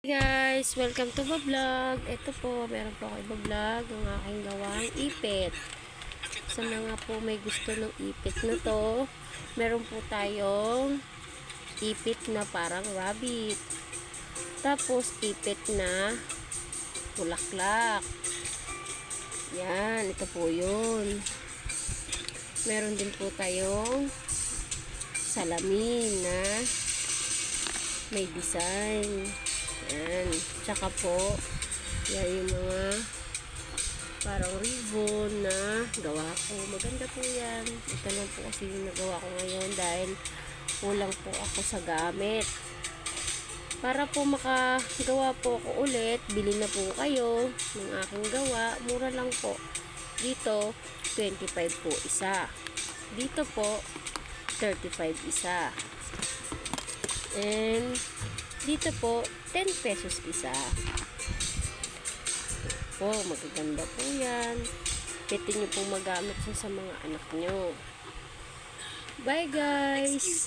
Hey guys, welcome to my vlog. Ito po, meron po ako i-vlog ang aking gawang ipit. Sa mga po may gusto ng ipit na to, meron po tayong ipit na parang rabbit. Tapos ipit na bulaklak. Yan, ito po yun. Meron din po tayong salamin na may design. Yan. Tsaka po, yan yung mga parang ribbon na gawa ko. Maganda po yan. Ito lang po kasi yung nagawa ko ngayon dahil kulang po ako sa gamit. Para po makagawa po ako ulit, bili na po kayo ng aking gawa. Mura lang po. Dito, 25 po isa. Dito po, 35 isa. And dito po, 10 pesos isa. Po, magaganda po yan. Pwede nyo pong magamit sa mga anak nyo. Bye guys!